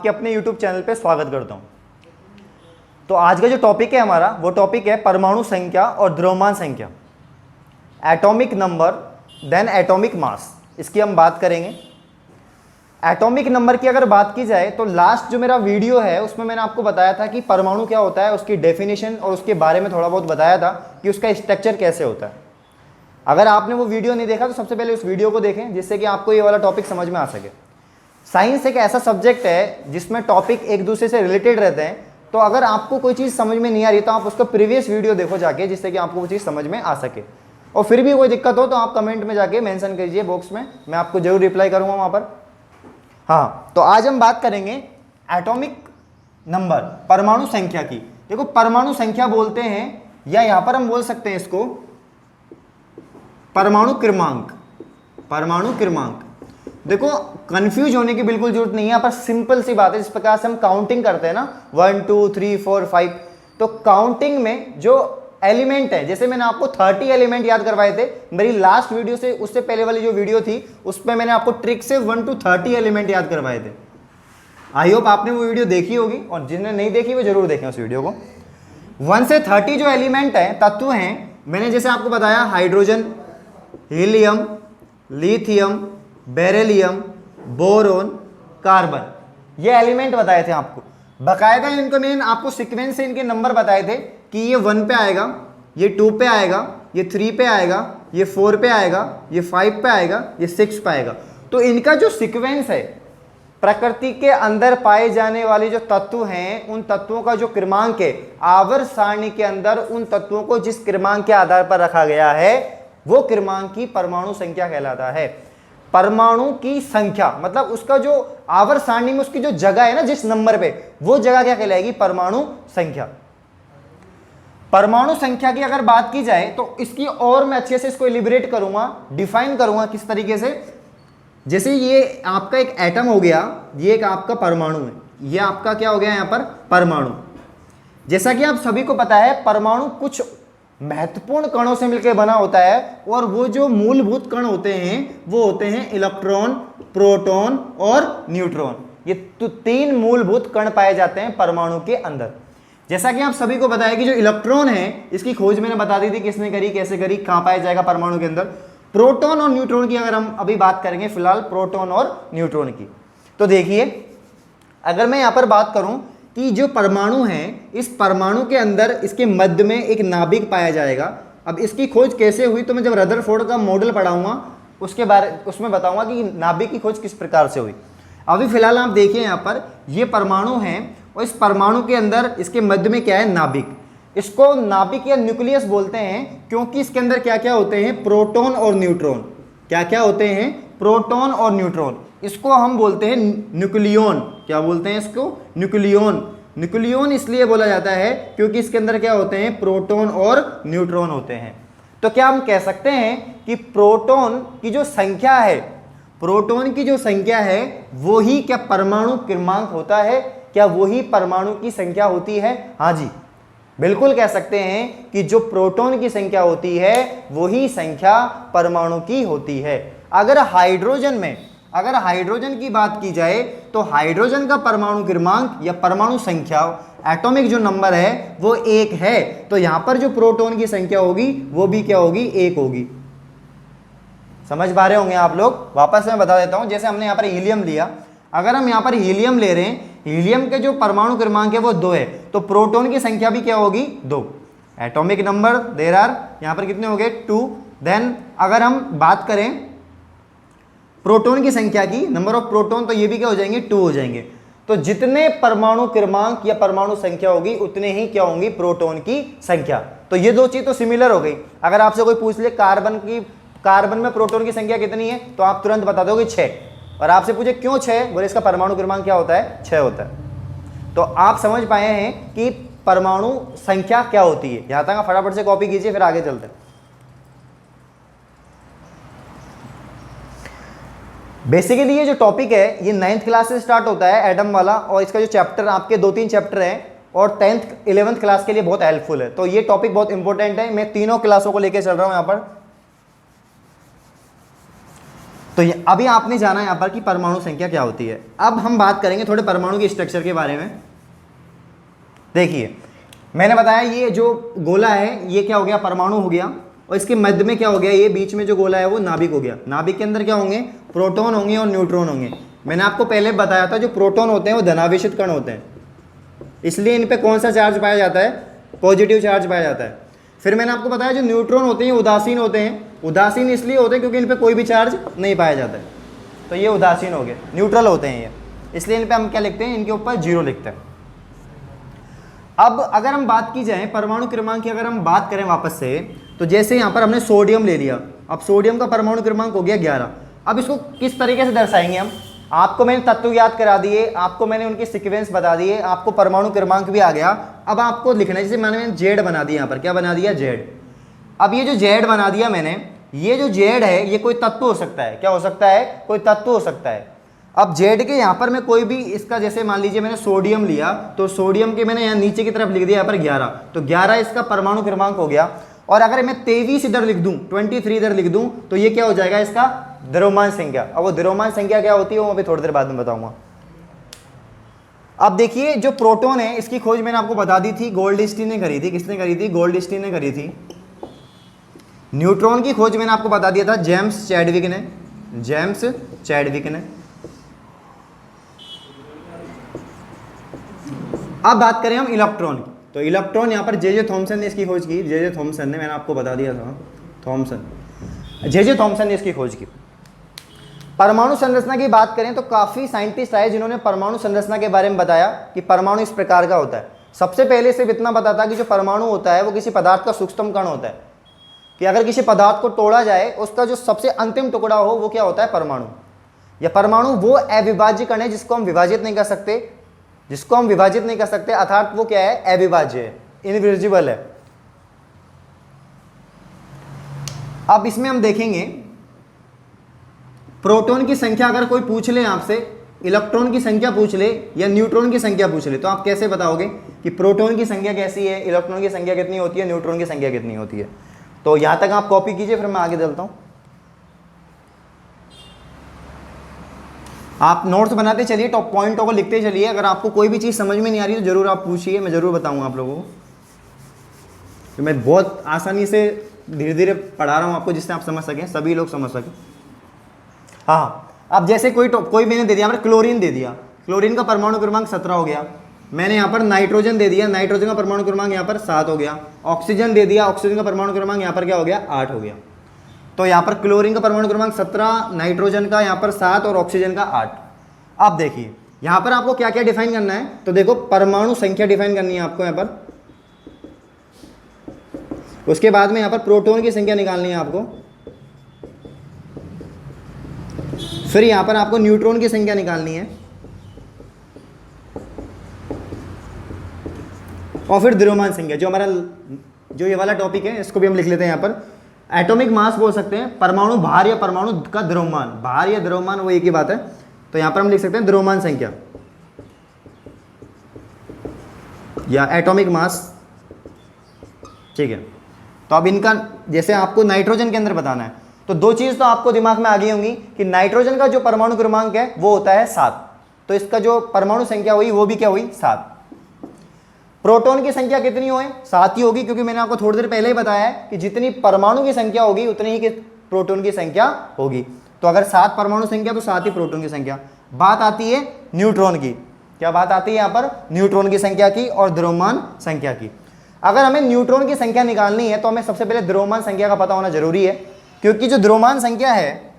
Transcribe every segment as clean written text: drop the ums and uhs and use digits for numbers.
आपके अपने YouTube channel पे स्वागत करता हूं। तो आज का जो टॉपिक है हमारा, वो टॉपिक है परमाणु संख्या और द्रव्यमान संख्या, atomic number then atomic mass. इसकी हम बात करेंगे। एटॉमिक नंबर की अगर बात की जाए तो लास्ट जो मेरा वीडियो है उसमें मैंने आपको बताया था कि परमाणु क्या होता है, उसकी डेफिनेशन और उसके बारे में थोड़ा बहुत बताया था कि उसका स्ट्रक्चर कैसे होता है। अगर आपने वो वीडियो नहीं देखा तो सबसे पहले उस वीडियो को देखें, जिससे कि आपको ये वाला टॉपिक समझ में आ सके। साइंस एक ऐसा सब्जेक्ट है जिसमें टॉपिक एक दूसरे से रिलेटेड रहते हैं, तो अगर आपको कोई चीज़ समझ में नहीं आ रही तो आप उसका प्रीवियस वीडियो देखो जाके, जिससे कि आपको वो चीज़ समझ में आ सके। और फिर भी कोई दिक्कत हो तो आप कमेंट में जाके मेंशन कीजिए बॉक्स में, मैं आपको जरूर रिप्लाई करूँगा वहाँ पर। हाँ, तो आज हम बात करेंगे एटॉमिक नंबर, परमाणु संख्या की। देखो, परमाणु संख्या बोलते हैं या यहाँ पर हम बोल सकते हैं इसको परमाणु क्रमांक। परमाणु क्रमांक, देखो कंफ्यूज होने की बिल्कुल जरूरत नहीं है। यहाँ पर सिंपल सी बात है, जिस प्रकार से हम काउंटिंग करते हैं ना, 1 2 3 4 5, तो काउंटिंग में जो एलिमेंट है, जैसे मैंने आपको 30 एलिमेंट याद करवाए थे मेरी लास्ट वीडियो से, उससे पहले वाली जो वीडियो थी उसमें मैंने आपको ट्रिक से 1 to 30 एलिमेंट याद करवाए थे। आई होप आपने वो वीडियो देखी होगी, और जिन्हें नहीं देखी वो जरूर देखें उस वीडियो को। 1 से 30 जो एलिमेंट है, तत्व हैं, मैंने जैसे आपको बताया hydrogen, helium, lithium, beryllium, boron, carbon, ये एलिमेंट बताए थे आपको। बकायदा इनको मैंने आपको सीक्वेंस से इनके नंबर बताए थे कि ये 1 पे आएगा, ये 2 पे आएगा, ये 3 पे आएगा, ये 4 पे आएगा, ये 5 पे आएगा, ये 6 पे आएगा। तो इनका जो सीक्वेंस है, प्रकृति के अंदर पाए जाने वाले जो तत्व हैं, उन तत्वों का जो क्रमांक है, आवर्त सारणी के अंदर उन तत्वों को जिस क्रमांक के आधार पर रखा गया है, वो क्रमांक की परमाणु संख्या कहलाता है। परमाणु की संख्या मतलब उसका जो आवर्त सारणी में उसकी जो जगह है ना, जिस नंबर पे, वो जगह क्या कहलाएगी? परमाणु संख्या। परमाणु संख्या की अगर बात की जाए तो इसकी और मैं अच्छे से इसको एलिब्रेट करूंगा, डिफाइन करूंगा किस तरीके से। जैसे ये आपका एक एटम हो गया, ये एक आपका परमाणु है, ये आपका क्या हो गया यहां पर? परमाणु। जैसा कि आप सभी को पता है, परमाणु कुछ महत्वपूर्ण कणों से मिलकर बना होता है, और वो जो मूलभूत कण होते हैं वो होते हैं इलेक्ट्रॉन, प्रोटॉन और न्यूट्रॉन। ये तो 3 मूलभूत कण पाए जाते हैं परमाणु के अंदर। जैसा कि आप सभी को पता है कि जो इलेक्ट्रॉन है, इसकी खोज मैंने बता दी थी, किसने करी, कैसे करी, कहां पाया जाएगा परमाणु के अंदर। प्रोटॉन और न्यूट्रॉन की अगर हम अभी बात करेंगे फिलहाल, प्रोटॉन और न्यूट्रॉन की, तो देखिए अगर मैं यहां पर बात करूं कि जो परमाणु है, इस परमाणु के अंदर इसके मध्य में एक नाभिक पाया जाएगा। अब इसकी खोज कैसे हुई तो मैं जब रदरफोर्ड का मॉडल पढ़ाऊंगा उसमें बताऊंगा कि नाभिक की खोज किस प्रकार से हुई। अभी फिलहाल आप देखिए यहाँ पर ये परमाणु है, और इस परमाणु के अंदर इसके मध्य में क्या है? नाभिक। इसको नाभिक या न्यूक्लियस बोलते हैं, क्योंकि इसके अंदर क्या क्या होते हैं? प्रोटॉन और न्यूट्रॉन। क्या क्या होते हैं? प्रोटॉन और न्यूट्रॉन। इसको हम बोलते हैं न्यूक्लियॉन। क्या बोलते हैं इसको? न्यूक्लियॉन। न्यूक्लियॉन इसलिए बोला जाता है क्योंकि इसके अंदर क्या होते हैं? प्रोटॉन और न्यूट्रॉन होते हैं। तो क्या हम कह सकते हैं कि प्रोटॉन की जो संख्या है, प्रोटॉन की जो संख्या है वो ही क्या परमाणु क्रमांक होता है? क्या वही परमाणु की संख्या होती है? हाँ जी, बिल्कुल कह सकते हैं कि जो प्रोटॉन की संख्या होती है वही संख्या परमाणु की होती है। अगर हाइड्रोजन की बात की जाए तो हाइड्रोजन का परमाणु क्रमांक या परमाणु संख्या, एटॉमिक जो नंबर है वो 1 है। तो यहां पर जो प्रोटॉन की संख्या होगी वो भी क्या होगी? 1 होगी। समझ पा रहे होंगे आप लोग? वापस मैं बता देता हूं। जैसे हमने यहां पर हीलियम लिया, अगर हम यहां पर हीलियम ले रहे हैं, हीलियम के जो परमाणु क्रमांक है वो 2 है, तो प्रोटॉन की संख्या भी क्या होगी? 2। एटॉमिक नंबर देयर आर, यहां पर कितने हो गए? 2। देन अगर हम बात करें प्रोटॉन की संख्या की, नंबर ऑफ प्रोटॉन, तो ये भी क्या हो जाएंगे? 2 हो जाएंगे। तो जितने परमाणु क्रमांक या परमाणु संख्या होगी उतने ही क्या होंगी? प्रोटॉन की संख्या। तो ये दो चीज तो सिमिलर हो गई। अगर आपसे कोई पूछ ले कार्बन में प्रोटॉन की संख्या कितनी है, तो आप तुरंत बता दोगे 6, और आपसे पूछे क्यों 6, बोले इसका परमाणु क्रमांक क्या होता है? 6 होता है। तो आप समझ पाए हैं कि परमाणु संख्या क्या होती है। यहां तक फटाफट से कॉपी कीजिए, फिर आगे चलते हैं। बेसिकली ये जो टॉपिक है ये 9th क्लास से स्टार्ट होता है, एटम वाला, और इसका जो चैप्टर आपके 2-3 चैप्टर हैं, और 10th 11th क्लास के लिए बहुत हेल्पफुल है। तो ये टॉपिक बहुत इंपॉर्टेंट है। मैं तीनों क्लासों को लेकर चल रहा हूं यहां पर। तो अभी आपने जाना यहाँ पर कि परमाणु संख्या क्या होती है। अब हम बात करेंगे थोड़े परमाणु के स्ट्रक्चर के बारे में। देखिए मैंने बताया ये जो गोला है ये क्या हो गया, परमाणु हो गया, और इसके मध्य में क्या हो गया, ये बीच में जो गोला है वो नाभिक हो गया। नाभिक के अंदर क्या होंगे, प्रोटॉन होंगे और न्यूट्रॉन होंगे। मैंने आपको पहले बताया था जो प्रोटॉन होते हैं वो धनावेशित कण होते हैं, इसलिए इन पे कौन सा चार्ज पाया जाता है, पॉजिटिव चार्ज पाया जाता है। फिर मैंने आपको बताया जो न्यूट्रॉन होते हैं उदासीन होते हैं। उदासीन इसलिए होते हैं क्योंकि इन पे कोई भी चार्ज नहीं पाया जाता है, तो ये उदासीन हो गए, न्यूट्रल होते हैं ये, इसलिए इन पे हम क्या लिखते हैं, इनके ऊपर 0 लिखते हैं। अब अगर हम बात की जाए परमाणु क्रमांक की, अगर हम बात करें वापस से, तो जैसे यहाँ पर हमने सोडियम ले लिया, अब सोडियम का परमाणु क्रमांक हो गया 11। अब इसको किस तरीके से दर्शाएंगे हम, आपको मैंने तत्व याद करा दिए, आपको मैंने उनके सीक्वेंस बता दिए, आपको परमाणु क्रमांक भी आ गया। अब आपको लिखना है, जैसे मैंने जेड बना दिया, यहाँ पर क्या बना दिया, जेड। अब ये जो जेड बना दिया मैंने, ये जो जेड है ये कोई तत्व हो सकता है, क्या हो सकता है, कोई तत्व हो सकता है। अब जेड के यहाँ पर मैं कोई भी इसका, जैसे मान लीजिए मैंने सोडियम लिया, तो सोडियम के मैंने यहाँ नीचे की तरफ लिख दिया यहाँ पर 11, तो 11 इसका परमाणु क्रमांक हो गया। और अगर मैं 23 इधर लिख दूं, 23 इधर लिख दूं, तो ये क्या हो जाएगा, इसका द्रव्यमान संख्या। अब वो द्रव्यमान संख्या क्या होती है वो अभी थोड़ी देर बाद में बताऊंगा। अब देखिए जो प्रोटॉन है इसकी खोज मैंने आपको बता दी थी, गोल्डस्टीन ने करी थी। किसने करी थी, गोल्डस्टीन ने करी थी। न्यूट्रॉन की खोज मैंने आपको बता दिया था, जेम्स चैडविक ने, जेम्स चैडविक ने। अब बात करें हम इलेक्ट्रॉन की, तो इलेक्ट्रॉन यहाँ पर जे थॉमसन ने इसकी खोज की, जे थॉमसन ने, मैंने आपको बता दिया था, थॉमसन, जे थॉमसन ने इसकी खोज की। परमाणु संरचना की बात करें तो काफ़ी साइंटिस्ट आए जिन्होंने परमाणु संरचना के बारे में बताया कि परमाणु इस प्रकार का होता है। सबसे पहले सिर्फ इतना पता था कि जो परमाणु होता है वो किसी पदार्थ का सूक्ष्म कण होता है, कि अगर किसी पदार्थ को तोड़ा जाए उसका जो सबसे अंतिम टुकड़ा हो वो क्या होता है, परमाणु। या परमाणु वो अविभाज्य कण है जिसको हम विभाजित नहीं कर सकते, अर्थात वो क्या है, अविभाज्य है, इनविजिबल है। अब इसमें हम देखेंगे प्रोटॉन की संख्या अगर कोई पूछ ले आपसे, इलेक्ट्रॉन की संख्या पूछ ले या न्यूट्रॉन की संख्या पूछ ले, तो आप कैसे बताओगे कि प्रोटॉन की संख्या कैसी है, इलेक्ट्रॉन की संख्या कितनी होती है, न्यूट्रॉन की संख्या कितनी होती है। तो यहां तक आप कॉपी कीजिए, फिर मैं आगे चलता हूं। आप नोट्स बनाते चलिए, टॉप पॉइंटों को लिखते चलिए। अगर आपको कोई भी चीज़ समझ में नहीं आ रही तो जरूर आप पूछिए, मैं ज़रूर बताऊंगा आप लोगों को। तो मैं बहुत आसानी से धीरे धीरे पढ़ा रहा हूँ आपको, जिससे आप समझ सकें, सभी लोग समझ सकें। हाँ, अब जैसे कोई मैंने दे दिया, क्लोरीन दे दिया, क्लोरीन का परमाणु क्रमांक 17 हो गया। मैंने यहाँ पर नाइट्रोजन दे दिया, नाइट्रोजन का परमाणु क्रमांक यहाँ पर 7 हो गया। ऑक्सीजन दे दिया, ऑक्सीजन का परमाणु क्रमांक यहाँ पर क्या हो गया, 8 हो गया। तो यहाँ पर क्लोरीन का परमाणु क्रमांक 17, नाइट्रोजन का यहाँ पर 7 और ऑक्सीजन का 8। अब देखिए यहाँ पर आपको क्या क्या डिफाइन करना है, तो देखो परमाणु संख्या डिफाइन करनी है आपको यहाँ पर, उसके बाद में यहाँ पर प्रोटॉन की संख्या निकालनी है आपको, फिर यहाँ पर आपको न्यूट्रॉन की संख्या निकालनी है, और फिर द्रव्यमान संख्या। जो हमारा जो ये वाला टॉपिक है इसको भी हम लिख लेते हैं यहाँ पर, एटॉमिक मास बोल सकते हैं, परमाणु भार या परमाणु का द्रव्यमान, भार या द्रव्यमान वो एक ही बात है। तो यहाँ पर हम लिख सकते हैं द्रव्यमान संख्या या एटॉमिक मास, ठीक है। तो अब इनका जैसे आपको नाइट्रोजन के अंदर बताना है, तो दो चीज़ तो आपको दिमाग में आ गई होंगी कि नाइट्रोजन का जो परमाणु क्रमांक है वो होता है 7, तो इसका जो परमाणु संख्या हुई वो भी क्या हुई, 7। प्रोटॉन की संख्या कितनी हुई, 7 ही होगी, क्योंकि मैंने आपको थोड़ी देर पहले ही बताया है कि जितनी परमाणु की संख्या होगी उतनी ही प्रोटॉन की संख्या होगी। तो अगर 7 परमाणु संख्या तो 7 ही प्रोटॉन की संख्या। बात आती है न्यूट्रॉन की, क्या बात आती है यहाँ पर, न्यूट्रॉन की संख्या की और द्रव्यमान संख्या की। अगर हमें न्यूट्रॉन की संख्या निकालनी है तो हमें सबसे पहले द्रव्यमान संख्या का पता होना जरूरी है, क्योंकि जो द्रव्यमान संख्या है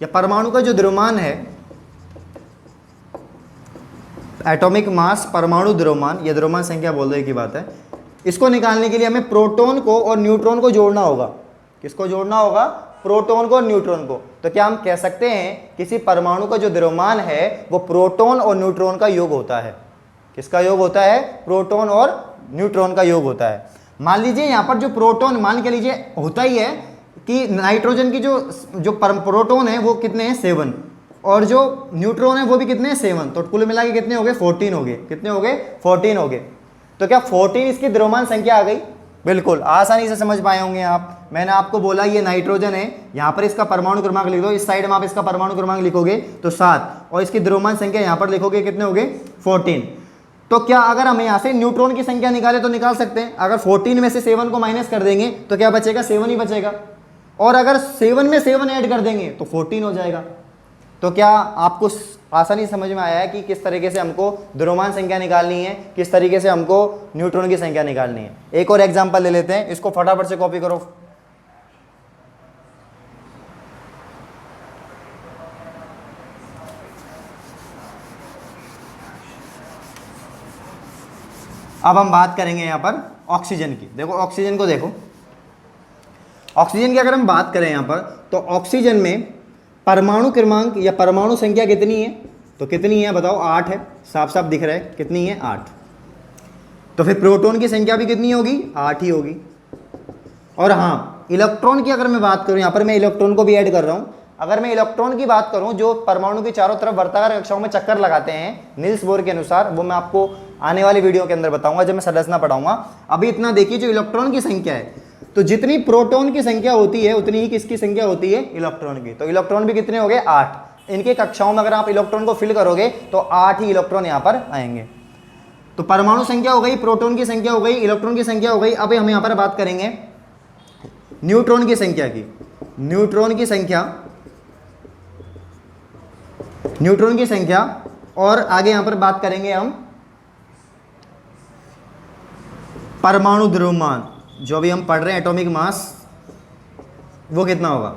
या परमाणु का जो द्रव्यमान है, एटॉमिक मास परमाणु द्रव्यमान या द्रव्यमान संख्या बोल दो की बात है, इसको निकालने के लिए हमें प्रोटॉन को और न्यूट्रॉन को जोड़ना होगा। किसको जोड़ना होगा, प्रोटॉन को और न्यूट्रॉन को। तो क्या हम कह सकते हैं किसी परमाणु का जो द्रव्यमान है वो प्रोटॉन और न्यूट्रॉन का योग होता है। किसका योग होता है, प्रोटॉन और न्यूट्रॉन का योग होता है। मान लीजिए यहाँ पर जो प्रोटॉन, मान के लीजिए होता ही है कि नाइट्रोजन की जो प्रोटॉन है वो कितने हैं, 7, और जो न्यूट्रॉन है वो भी कितने हैं, 7। तो कुल मिला के कितने हो गए, 14 हो गए। कितने हो गए, 14 हो गए। तो क्या 14 इसकी द्रव्यमान संख्या आ गई, बिल्कुल आसानी से समझ पाए होंगे आप। मैंने आपको बोला ये नाइट्रोजन है, यहाँ पर इसका परमाणु क्रमांक लिख दो, इस साइड में आप इसका परमाणु क्रमांक लिखोगे तो 7 और इसकी द्रव्यमान संख्या यहाँ पर लिखोगे कितने हो गए 14। तो क्या अगर हम यहाँ से न्यूट्रॉन की संख्या निकाले तो निकाल सकते हैं। अगर 14 में से 7 को माइनस कर देंगे तो क्या बचेगा 7 ही बचेगा, और अगर 7 में 7 ऐड कर देंगे तो 14 हो जाएगा। तो क्या आपको आसानी समझ में आया है कि किस तरीके से हमको द्रव्यमान संख्या निकालनी है, किस तरीके से हमको न्यूट्रॉन की संख्या निकालनी है। एक और एग्जांपल ले लेते हैं, इसको फटाफट से कॉपी करो। अब हम बात करेंगे यहां पर ऑक्सीजन की। देखो ऑक्सीजन को देखो, ऑक्सीजन की अगर हम बात करें यहां पर तो ऑक्सीजन में परमाणु क्रमांक या परमाणु संख्या कितनी है, तो कितनी है बताओ, 8 है, साफ साफ दिख रहा है कितनी है 8। तो फिर प्रोटॉन की संख्या भी कितनी होगी 8 ही होगी। और हाँ इलेक्ट्रॉन की अगर मैं बात करूं, यहाँ पर मैं इलेक्ट्रॉन को भी ऐड कर रहा हूं। अगर मैं इलेक्ट्रॉन की बात करूं जो परमाणु के चारों तरफ वर्ताकार कक्षाओं में चक्कर लगाते हैं नील्स बोर के अनुसार, वो मैं आपको आने वाली वीडियो के अंदर बताऊंगा जब मैं संरचना पढ़ाऊंगा। अभी इतना देखिए, जो इलेक्ट्रॉन की संख्या है तो जितनी प्रोटॉन की संख्या होती है उतनी ही किसकी संख्या होती है इलेक्ट्रॉन की। तो इलेक्ट्रॉन भी कितने हो गए 8। इनके कक्षाओं में अगर आप इलेक्ट्रॉन को फिल करोगे तो 8 ही इलेक्ट्रॉन यहाँ पर आएंगे। तो परमाणु संख्या हो गई, प्रोटॉन की संख्या हो गई, इलेक्ट्रॉन की संख्या हो गई। अभी हम यहाँ पर बात करेंगे न्यूट्रॉन की संख्या की। न्यूट्रॉन की संख्या, न्यूट्रॉन की संख्या, और आगे यहां पर बात करेंगे हम परमाणु द्रव्यमान, जो अभी हम पढ़ रहे हैं एटॉमिक मास, वो कितना होगा,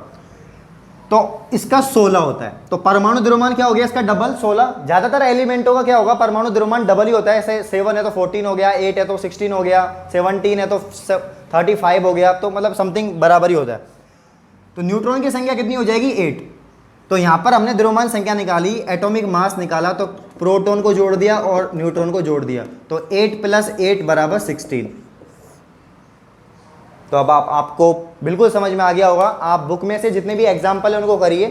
तो इसका 16 होता है। तो परमाणु द्रव्यमान क्या हो गया इसका डबल 16। ज्यादातर एलिमेंटों का क्या होगा परमाणु द्रव्यमान डबल ही होता है। ऐसे 7 है तो 14 हो गया, 8 है तो 16 हो गया, 17 है तो 35 हो गया, तो मतलब समथिंग बराबर ही होता है। तो न्यूट्रॉन की संख्या कितनी हो जाएगी 8। तो यहां पर हमने द्रव्यमान संख्या निकाली, एटॉमिक मास निकाला, तो प्रोटॉन को जोड़ दिया और न्यूट्रॉन को जोड़ दिया, तो 8 + 8 = 16। तो अब आपको बिल्कुल समझ में आ गया होगा। आप बुक में से जितने भी एग्जाम्पल है उनको करिए।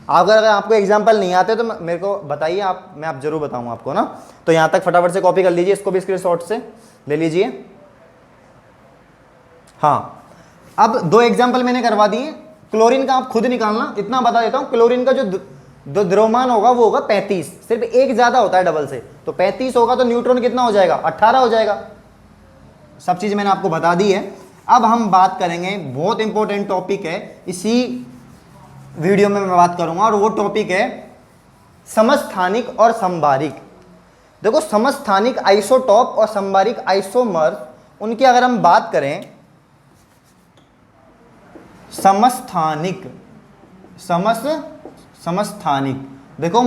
अगर आपको एग्जाम्पल नहीं आते तो मेरे को बताइए, मैं आप जरूर बताऊंगा आपको ना। तो यहां तक फटाफट से कॉपी कर लीजिए, इसको भी स्क्रीनशॉट से ले लीजिए। हाँ, अब 2 एग्जाम्पल मैंने करवा दिए। क्लोरीन का आप खुद निकालना, इतना बता देता हूं, क्लोरीन का जो द्रव्यमान होगा वो होगा 35, सिर्फ एक ज्यादा होता है डबल से, तो 35 होगा तो न्यूट्रॉन कितना हो जाएगा 18 हो जाएगा। सब चीज मैंने आपको बता दी है। अब हम बात करेंगे, बहुत इंपॉर्टेंट टॉपिक है, इसी वीडियो में मैं बात करूंगा, और वो टॉपिक है समस्थानिक और संभारिक। देखो समस्थानिक आइसोटॉप और संभारिक आइसोमर, उनकी अगर हम बात करें, समस्थानिक, देखो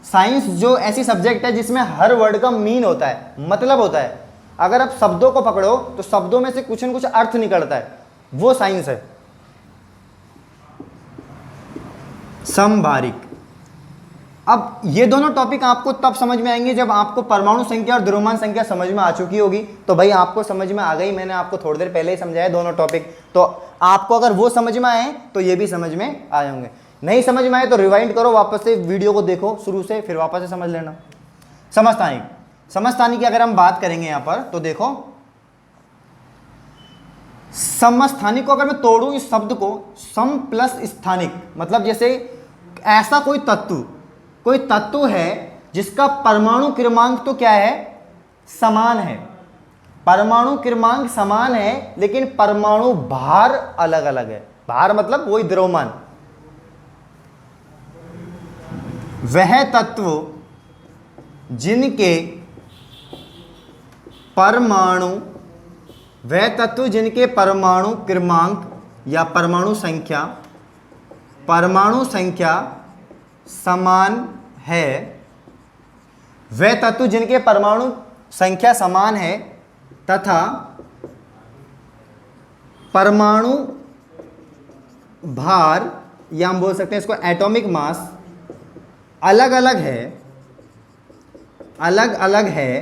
साइंस जो ऐसी सब्जेक्ट है जिसमें हर वर्ड का मीन होता है, मतलब होता है। अगर आप शब्दों को पकड़ो तो शब्दों में से कुछ न कुछ अर्थ निकलता है, वो साइंस है। संभारिक, अब ये दोनों टॉपिक आपको तब समझ में आएंगे जब आपको परमाणु संख्या और द्रव्यमान संख्या समझ में आ चुकी होगी। तो भाई आपको समझ में आ गई, मैंने आपको थोड़ी देर पहले ही समझाया दोनों टॉपिक। तो आपको अगर वो समझ में आए तो ये भी समझ में आए होंगे। नहीं समझ में आए तो रिवाइंड करो, वापस से वीडियो को देखो शुरू से, फिर वापस से समझ लेना। समस्थानिक, समस्थानिक की अगर हम बात करेंगे यहां पर, तो देखो समस्थानिक को अगर मैं तोड़ूं इस शब्द को, सम प्लस स्थानिक, मतलब जैसे ऐसा कोई तत्व है जिसका परमाणु क्रमांक तो क्या है समान है, परमाणु क्रमांक समान है, लेकिन परमाणु भार अलग अलग है। भार मतलब वही द्रव्यमान। वह तत्व जिनके परमाणु क्रमांक या परमाणु संख्या समान है, वह तत्व जिनके परमाणु संख्या समान है तथा परमाणु भार, या हम बोल सकते हैं इसको एटॉमिक मास, अलग अलग है,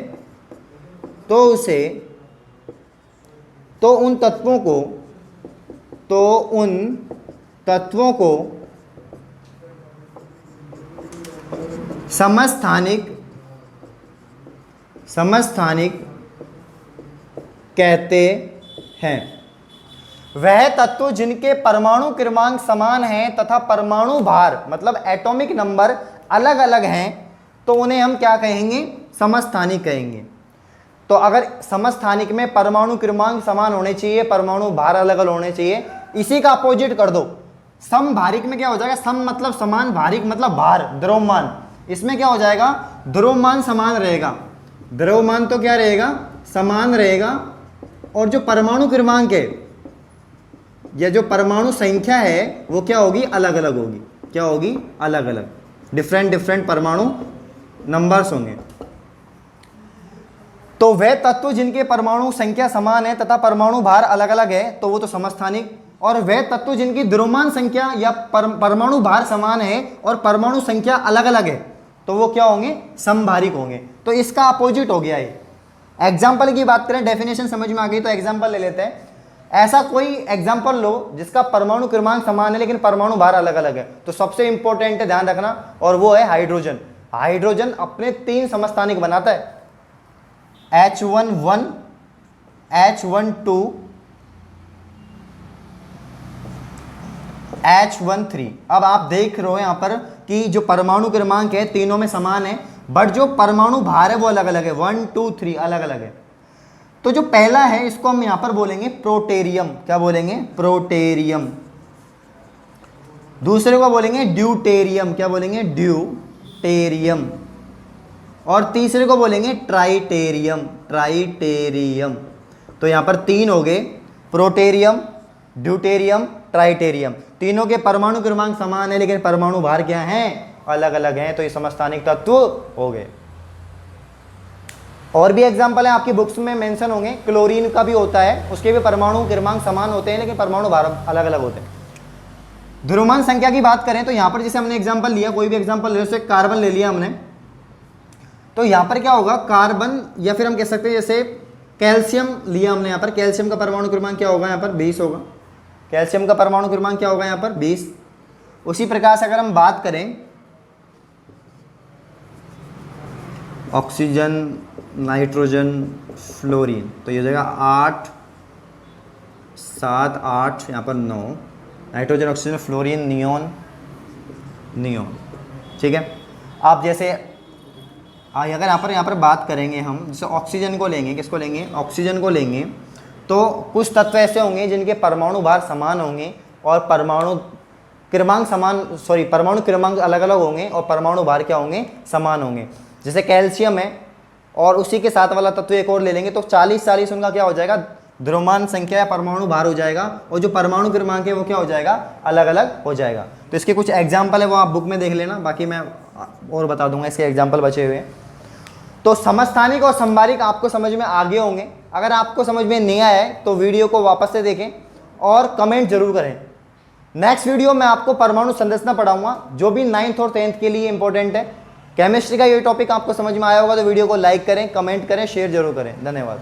तो उन तत्वों को समस्थानिक कहते हैं। वह तत्व जिनके परमाणु क्रमांक समान हैं तथा परमाणु भार मतलब एटॉमिक नंबर अलग अलग हैं तो उन्हें हम क्या कहेंगे, समस्थानिक कहेंगे। तो अगर समस्थानिक में परमाणु क्रमांक समान होने चाहिए, परमाणु भार अलग अलग होने चाहिए, इसी का अपोजिट कर दो। समभारिक में क्या हो जाएगा, सम मतलब समान, भारिक मतलब भार, द्रव्यमान। इसमें क्या हो जाएगा, द्रव्यमान समान रहेगा, द्रव्यमान तो क्या रहेगा, समान रहेगा, और जो परमाणु क्रमांक है या जो परमाणु संख्या है वो क्या होगी, अलग अलग होगी। क्या होगी, अलग अलग, डिफरेंट डिफरेंट परमाणु नंबर्स होंगे। तो वे तत्व जिनके परमाणु संख्या समान है तथा परमाणु भार अलग अलग है तो वो तो समस्थानिक, और वे तत्व जिनकी द्रव्यमान संख्या या परमाणु भार समान है और परमाणु संख्या अलग अलग है तो वो क्या होंगे, समभारिक होंगे। तो इसका अपोजिट हो गया ये। एग्जाम्पल की बात करें, डेफिनेशन समझ में आ गई तो एग्जाम्पल ले लेते हैं। ऐसा कोई एग्जाम्पल लो जिसका परमाणु क्रमांक समान है लेकिन परमाणु भार अलग अलग है। तो सबसे इंपॉर्टेंट है, ध्यान रखना, और वो है हाइड्रोजन। हाइड्रोजन अपने 3 समस्थानिक बनाता है, H11, H12, H13। अब आप देख रहे हो यहाँ पर कि जो परमाणु क्रमांक है तीनों में समान है, बट जो परमाणु भार है वो अलग अलग है, 1 2 3 अलग अलग है। तो जो पहला है इसको हम यहाँ पर बोलेंगे प्रोटेरियम। क्या बोलेंगे, प्रोटेरियम। दूसरे को बोलेंगे ड्यूटेरियम। क्या बोलेंगे, ड्यूटेरियम। और तीसरे को बोलेंगे ट्राइटेरियम, ट्राइटेरियम। तो यहाँ पर 3 हो गए, प्रोटेरियम, ड्यूटेरियम, ट्राइटेरियम। तीनों के परमाणु क्रमांक समान है लेकिन परमाणु भार क्या हैं, अलग अलग हैं, तो ये समस्थानिक तत्व हो गए। और भी एग्जाम्पल है आपकी बुक्स में मेंशन होंगे, क्लोरीन का भी होता है, उसके भी परमाणु क्रमांक समान होते हैं लेकिन परमाणु भार अलग अलग होते हैं। द्रव्यमान संख्या की बात करें तो यहाँ पर जैसे हमने एग्जाम्पल लिया, कोई भी एग्जाम्पल ले, जैसे कार्बन ले लिया हमने, तो यहाँ पर क्या होगा, कार्बन, या फिर हम कह सकते हैं जैसे कैल्शियम लिया हमने, यहाँ पर कैल्शियम का परमाणु क्रमांक क्या होगा, यहाँ पर 20 होगा। कैल्शियम का परमाणु क्रमांक क्या होगा, यहाँ पर 20। उसी प्रकार से अगर हम बात करें ऑक्सीजन, नाइट्रोजन, फ्लोरीन, तो ये हो जाएगा 8 7 8, यहाँ पर 9, nitrogen, oxygen, fluorine, neon, neon. ठीक है। आप जैसे अगर यहाँ पर बात करेंगे हम, जैसे ऑक्सीजन को लेंगे, किसको लेंगे, ऑक्सीजन को लेंगे, तो कुछ तत्व ऐसे होंगे जिनके परमाणु भार समान होंगे और परमाणु क्रमांक अलग अलग होंगे और परमाणु भार क्या होंगे, समान होंगे। जैसे कैल्शियम है और उसी के साथ वाला तत्व एक और ले लेंगे तो 40 उनका क्या हो जाएगा, द्रव्यमान संख्या या परमाणु भार हो जाएगा, और जो परमाणु क्रमांक है वो क्या हो जाएगा, अलग अलग हो जाएगा। तो इसके कुछ एग्जाम्पल है वो आप बुक में देख लेना, बाकी मैं और बता दूंगा, इसके एग्जाम्पल बचे हुए हैं। तो समस्थानिक और संभारिक आपको समझ में आ गए होंगे। अगर आपको समझ में नहीं आया है तो वीडियो को वापस से देखें और कमेंट जरूर करें। नेक्स्ट वीडियो में आपको परमाणु संरचना पढ़ाऊंगा जो भी 9th और 10th के लिए इंपॉर्टेंट है। केमिस्ट्री का ये टॉपिक आपको समझ में आया होगा तो वीडियो को लाइक करें, कमेंट करें, शेयर जरूर करें। धन्यवाद।